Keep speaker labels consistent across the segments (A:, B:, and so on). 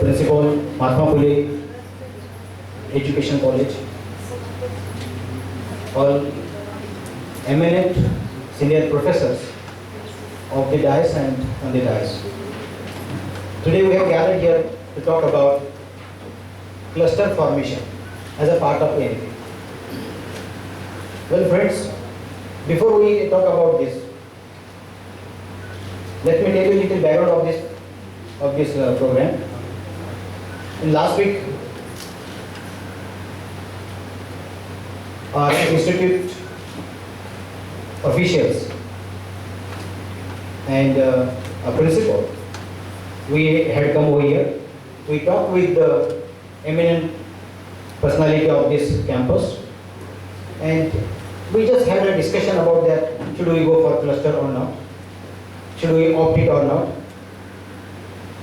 A: Principal, Mahatma Phule Education College, all eminent senior professors of the dais and on the dais. Today we have gathered here to talk about cluster formation as a part of NEP. Well friends, before we talk about this, let me tell you a little background of this program. In last week, our institute officials and a principal, we had come over here. We talked with the eminent personality of this campus, and we just had a discussion about that. Should we go for cluster or not? Should we opt it or not?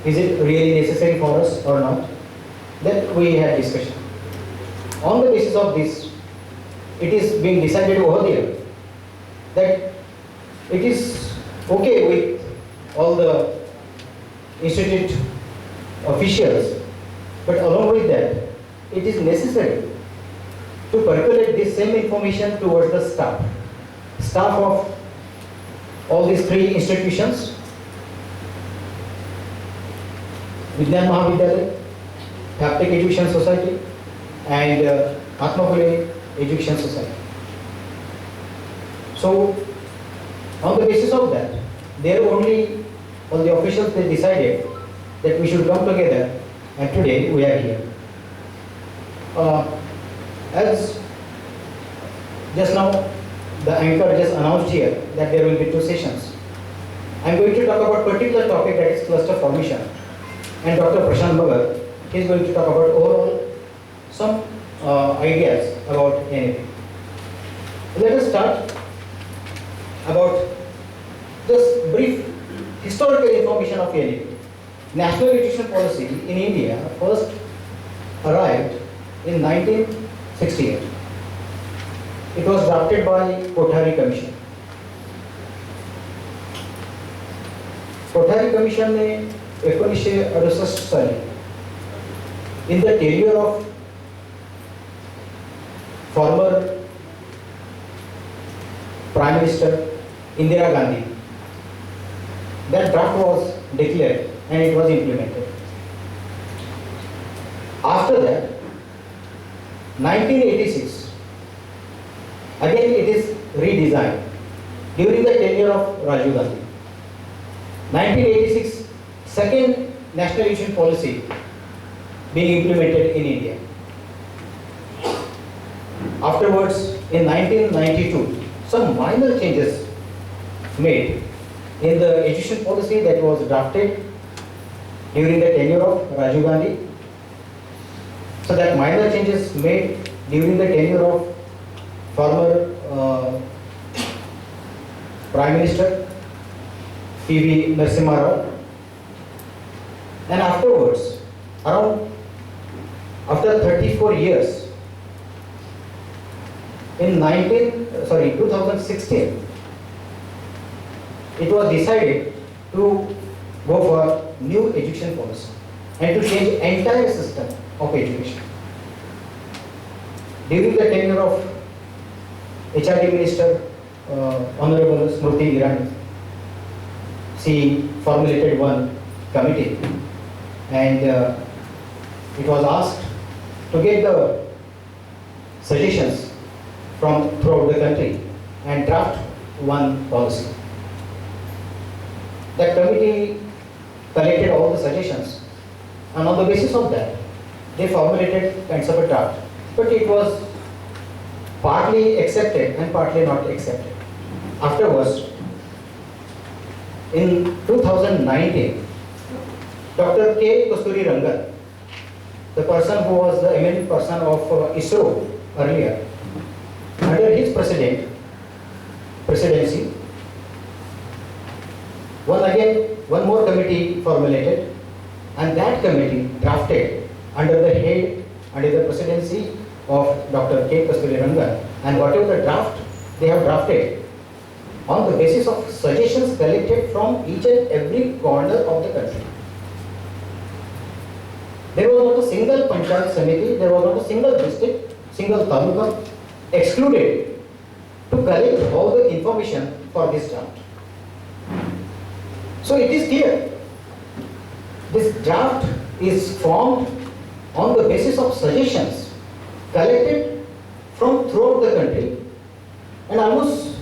A: Is it really necessary for us or not? Then we had discussion. On the basis of this, it is being decided over there that it is okay with all the institute officials, but along with that, it is necessary to percolate this same information towards the staff of all these three institutions: Vigyan Mahavidyalaya, Haptic Education Society, and Mahatma Phule Education Society. So, on the basis of that, all the officials, they decided that we should come together, and today we are here. As just now the anchor just announced here that there will be two sessions. I am going to talk about particular topic, that is cluster formation, and Dr. Prashant Bhagat is going to talk about overall some ideas about NEP. Let us start about just brief historical information of NEP. National Education Policy in India first arrived in 1968. It was drafted by Kothari Commission. Kothari Commission ने 1968 साली in the tenure of former Prime Minister Indira Gandhi, that draft was declared and it was implemented. After that, 1986, again it is redesigned during the tenure of Rajiv Gandhi. 1986, second national education policy being implemented in India. Afterwards, in 1992, some minor changes made in the education policy that was drafted during the tenure of Rajiv Gandhi. So that minor changes made during the tenure of former Prime Minister P.V. Narasimha Rao, and afterwards, after 34 years, in 2016, it was decided to go for new education policy and to change entire system of education. During the tenure of HRD Minister Honorable Smriti Irani, she formulated one committee, and it was asked to get the suggestions from throughout the country and draft one policy. That committee collected all the suggestions, and on the basis of that, they formulated kinds of a draft. But it was partly accepted and partly not accepted. Afterwards, in 2019, Dr. K. Kasturi Rangan, the person who was the eminent person of ISRO earlier, under his presidency, one more committee formulated, and that committee drafted under the presidency of Dr. K. Kasturi Rangan, and whatever the draft they have drafted on the basis of suggestions collected from each and every corner of the country. There was not a single Panchayat Samiti, there was not a single district, single taluka excluded to collect all the information for this draft. So it is clear, this draft is formed on the basis of suggestions collected from throughout the country, and almost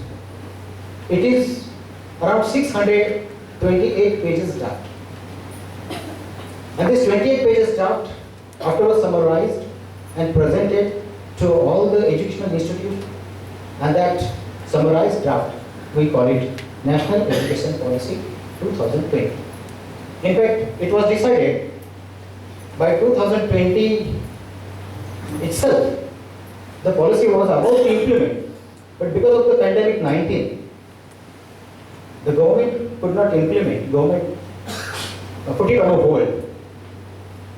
A: it is around 628 pages draft. And this 28 pages draft afterwards summarized and presented to all the educational institutes, and that summarized draft we call it National Education Policy 2020. In fact, it was decided by 2020 itself. The policy was about to implement, but because of the pandemic 19, the government could not implement. Government put it on a hold.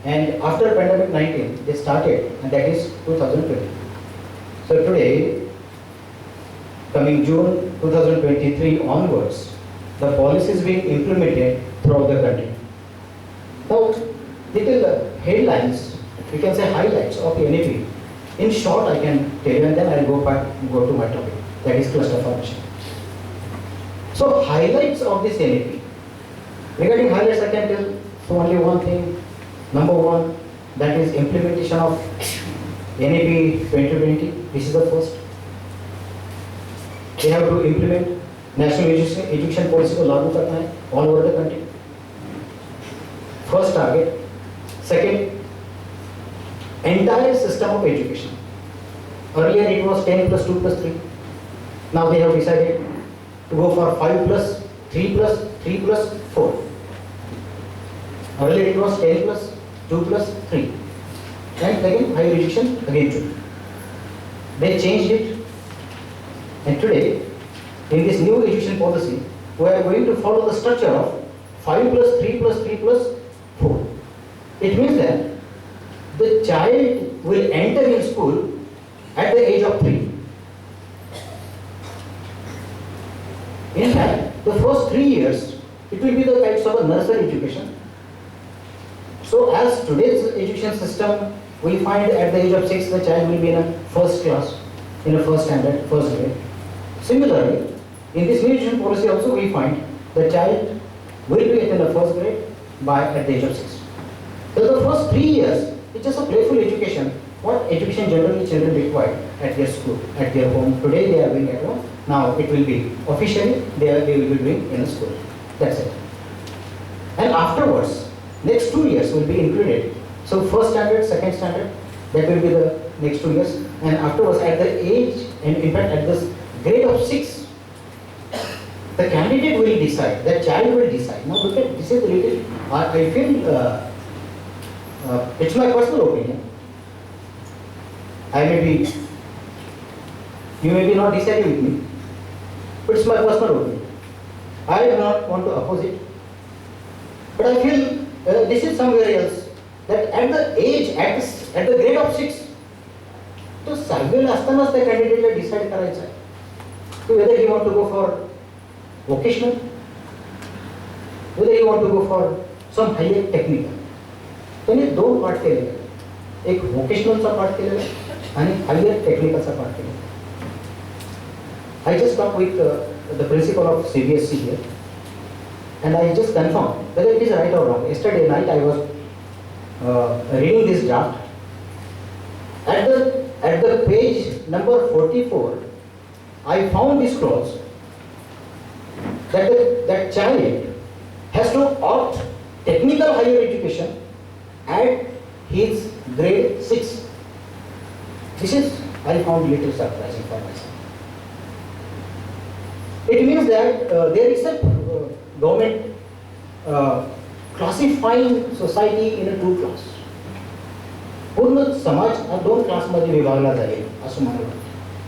A: And after pandemic 19, they started, and that is 2020. So today, coming June 2023 onwards, the policy is being implemented throughout the country. Now, little headlines, we can say highlights of NEP. In short, I can tell you, and then I'll go to my topic, that is cluster formation. So, highlights of this NEP. Regarding highlights, I can tell only one thing. Number one, that is implementation of NEP 2020. This is the first. They have to implement national education policy को लागू करना है all over the country. First target. Second, entire system of education. Earlier it was 10 plus 2 plus 3. Now they have decided to go for 5 plus 3 plus 3 plus 4. Earlier it was 10 plus 2 plus 3. And again higher education again 2. They changed it. And today, in this new education policy, we are going to follow the structure of 5 plus 3 plus 3 plus 4. It means that the child will enter in school at the age of 3. In fact, the first 3 years, it will be the kinds of a nursery education. So as today's education system, we find at the age of 6, the child will be in a first class, in a first standard, first grade. Similarly, in this new education policy also we find the child will be in the first grade at the age of 6. So the first 3 years, it's just a playful education. What education generally children require at their school, at their home. Today they are doing at home. Now it will be officially they will be doing in a school. That's it. And afterwards, next 2 years will be included. So first standard, second standard, that will be the next 2 years. And afterwards, at the age, and in fact at this grade of 6, the candidate will decide, the child will decide. Now look at, this is a little, I feel, it's my personal opinion. You may be not deciding with me, but it's my personal opinion. I do not want to oppose it, but I feel this is somewhere else, that at the age, at the grade of 6, तो surveil असतानाच त्या कॅन्डिडेटला decide करायचं आहे की whether he want to go for vocational, whether he want to go for some higher technical. त्यांनी दोन part केलेले आहेत, एक vocationalचा पार्ट केलेला आहे आणि हायर टेक्निकलचा पार्ट केलेला आहे. I just talked with the principal of CBSE here, and I just confirmed whether it is right or wrong. Yesterday night I was reading this draft. At the page number 44, I found this clause that child has to opt technical higher education at his grade 6. This is, I found little surprising for myself. It means that there is a government classifying society in a 2 class. पूर्ण समाज हा 2 क्लासमध्ये विभागला जाईल असं मला वाटतं.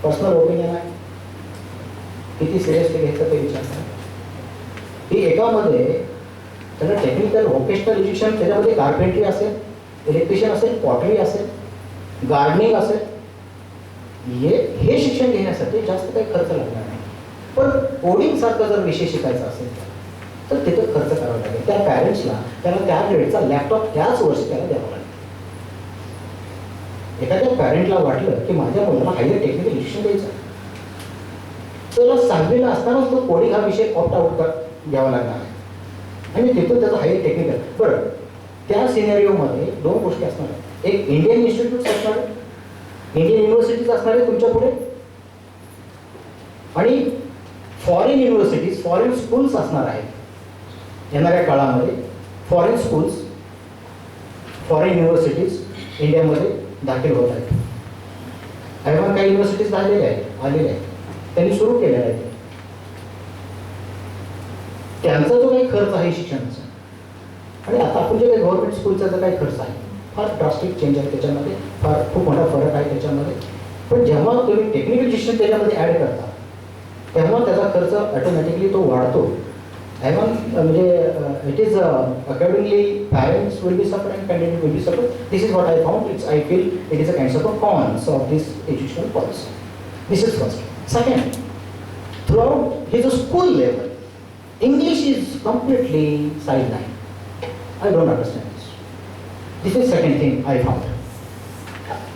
A: Personal opinion आहे, किती सिरियसली घ्यायचं ते विचार करा. ही एकामध्ये त्याला टेक्निकल व्होकेशनल एज्युकेशन, त्याच्यामध्ये कार्पेंट्री असेल, इलेक्ट्रिशियन असेल, पॉटरी असेल, गार्डनिंग असेल, हे शिक्षण घेण्यासाठी जास्त काही खर्च लागणार नाही. पण कोडिंग सारखा जर विषय शिकायचा असेल तर तिथं खर्च करावा लागेल. त्या पॅरेंट्सला त्याला त्या ग्रेडचा लॅपटॉप त्याच वर्षी त्याला द्यावा लागेल. एखाद्या पॅरेंटला वाटलं की माझ्या मुलाला हायर टेक्निकल शिक्षण द्यायचं, त्याला 6वीला असतानाच तो कोडिंग हा विषय ऑप्ट आउट घ्यावा लागणार आहे आणि तिथून त्याचं हायर टेक्निकल. बरं, त्या सिनेरिओमध्ये 2 गोष्टी असणार आहेत. एक इंडियन इन्स्टिट्यूट असणार आहे, इंडियन युनिव्हर्सिटीज असणार आहे तुमच्या पुढे, आणि फॉरेन युनिव्हर्सिटीज, फॉरेन स्कूल्स असणार आहेत येणाऱ्या काळामध्ये. फॉरेन स्कूल्स, फॉरेन युनिव्हर्सिटीज इंडियामध्ये दाखल होत आहेत. ऐवण काही युनिव्हर्सिटीज आलेल्या आहेत, त्यांनी सुरू केलेल्या आहेत. त्यांचा जो काही खर्च आहे शिक्षणाचा, आणि आता आपण जे काही गव्हर्नमेंट स्कूलचा जो काही खर्च आहे, फार ड्रास्टिक चेंज आहे त्याच्यामध्ये, फार खूप मोठा फरक आहे त्याच्यामध्ये. पण जेव्हा तुम्ही टेक्निकल शिक्षण त्याच्यामध्ये ॲड करता तेव्हा त्याचा खर्च ऑटोमॅटिकली तो वाढतो. ऐवण म्हणजे it is accordingly parents will be suffer and candidate will be suffer. This is what I found. I feel it is a kind of a cons of this educational policy. This is first. Second, throughout his school level, English is completely sidelined. I don't understand this. This is second thing I found.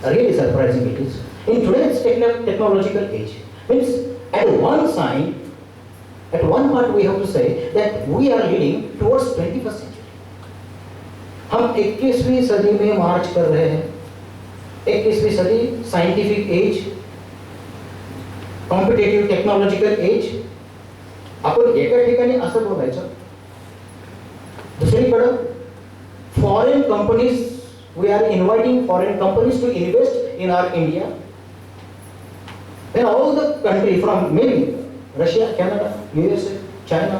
A: Really surprising it is. In today's technological age, means at one side, at one part we have to say that we are leading towards 21st century. हम 21वीं सदी में मार्च कर रहे हैं. 21वीं सदी scientific age, competitive technological age. आपण एका ठिकाणी असं बोलायचं, दुसरीकडं foreign companies, we are inviting foreign companies to invest in our India. Then all the country from maybe Russia, Canada, USA, China,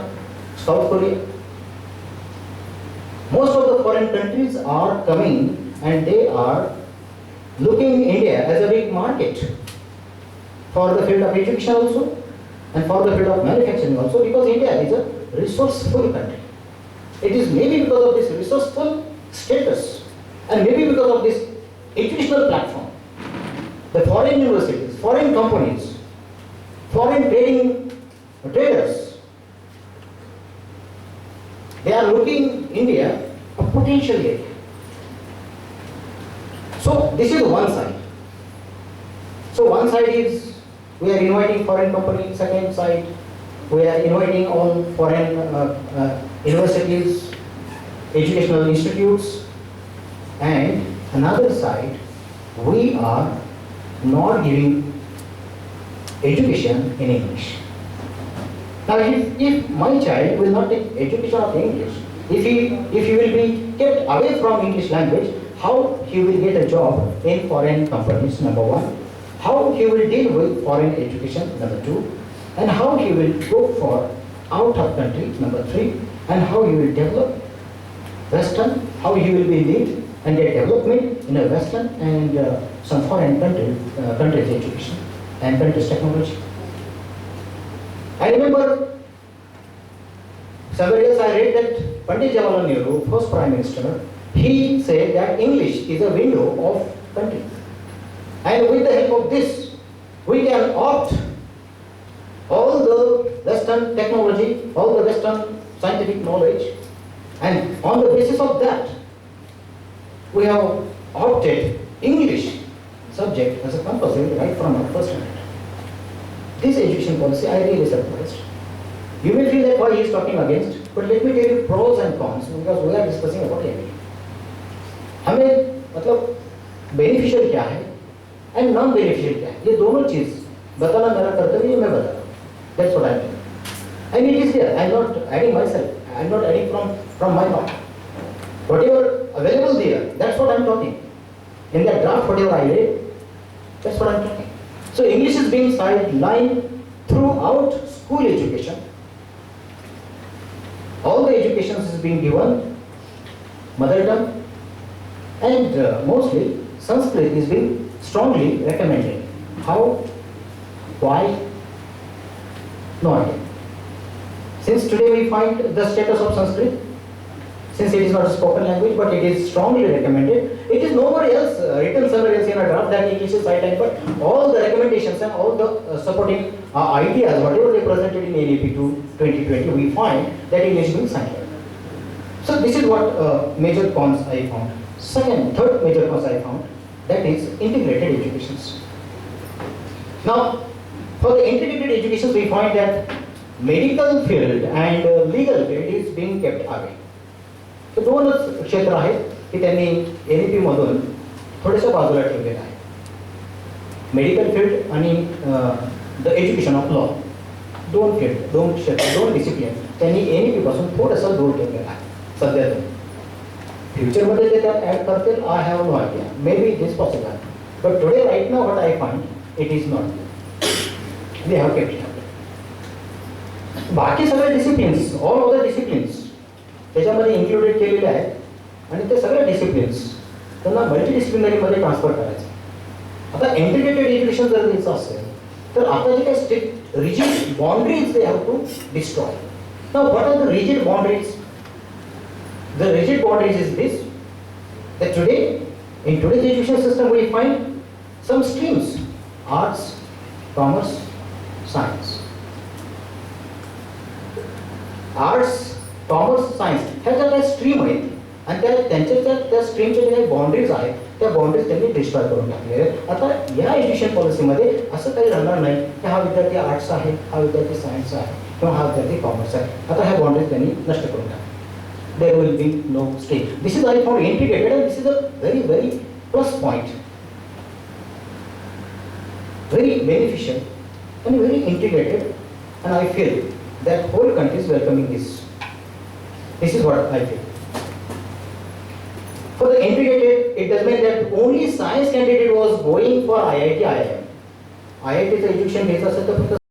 A: South Korea, most of the foreign countries are coming and they are looking India as a big market for the field of education also and for the field of manufacturing also, because India is a resourceful country. It is maybe because of this resourceful status and maybe because of this educational platform, the foreign universities, foreign companies, foreign traders, they are looking India a potential area. So this is one side. So one side is we are inviting foreign companies. Second side, we are inviting all foreign universities, educational institutes, and another side, we are not giving education in English. Now, if my child will not take education of English, if he will be kept away from English language, how he will get a job in foreign companies, number one, how he will deal with foreign education, number two, and how he will go for out of country, number three, and how he will develop Western, how he will be lead and get development in a Western and some foreign countries' education and countries' technology. I remember several years I read that Pandit Jawaharlal Nehru, first Prime Minister, he said that English is a window of country. And with the help of this, we can opt all the Western technology, all the Western scientific knowledge, and on the basis of that, we have opted English subject as a compulsory right from our first standard. This education policy, I really surprised. You may feel that why he is talking against, but let me tell you pros and cons, because we are discussing about MBA. हमें मतलब beneficial क्या है and non beneficial क्या है, ये दोनों चीज बताना मेरा कर्तव्य है, मैं बता रहा हूँ. That's what I am doing. And it is there. I am not adding myself. I am not adding from my part. Whatever available there, that's what I am talking. In that draft, whatever I read, that's what I am talking. So English is being sidelined throughout school education. All the education is being given mother tongue, and mostly Sanskrit is being strongly recommended. How? Why? No idea. Since today we find the status of Sanskrit, since it is not a spoken language, but it is strongly recommended. It is nobody else written somewhere else in a draft that English is sidelined, but all the recommendations and all the supporting ideas, whatever they presented in NEP-2020, we find that English is being sidelined. So this is what major cons I found. Third major cons I found, that is integrated educations. Now, for the integrated education, we find that medical field and legal field is being kept away. तर दोनच क्षेत्र आहेत की त्यांनी NEP मधून थोडेसे बाजूला ठेवलेले आहे. मेडिकल फील्ड आणि द एज्युकेशन ऑफ लॉ, दोन फील्ड, दोन क्षेत्र, दोन डिसिप्लिन त्यांनी NEP पासून थोडंसं दूर ठेवलेलं आहे सध्या. फ्युचरमध्ये ते त्यात ॲड करतील, I have no idea, may be this possible, but today right now what I find it is not. They have kept. बाकी सगळे disciplines, all of the disciplines त्याच्यामध्ये इन्क्लुडेड केलेले आहेत आणि ते सगळे डिसिप्लिन्स त्यांना मल्टीडिसिप्लिनरीमध्ये ट्रान्सफर करायचं. आता इंटिग्रेटेड एज्युकेशन जर द्यायचं असेल तर आता जे काही strict rigid boundaries they have to destroy. Now what are the rigid boundaries? The rigid boundaries is this, that today, in today's education system, we find some streams, arts, commerce, science. Arts, commerce, science, ह्या ज्या काही stream आहेत आणि त्या स्ट्रीमच्या ज्या काही boundaries आहेत त्या बाउंड्रीज त्यांनी डिस्ट्रॉय करून टाकलेल्या आहेत. आता या एज्युकेशन पॉलिसीमध्ये असं काही राहणार नाही की हा विद्यार्थी आर्ट्स आहे, हा विद्यार्थी सायन्स आहे किंवा हा विद्यार्थी कॉमर्स आहे. आता ह्या बाउंड्रीज त्यांनी नष्ट करून टाकल्या. There will be no stream. This is I found integrated, and this is a very, very plus point, very beneficial and very integrated, and I feel that whole country is welcoming this. This is what I feel. For the integrated, it does mean that only science candidate was going for IIT, IIM. IIT is education based,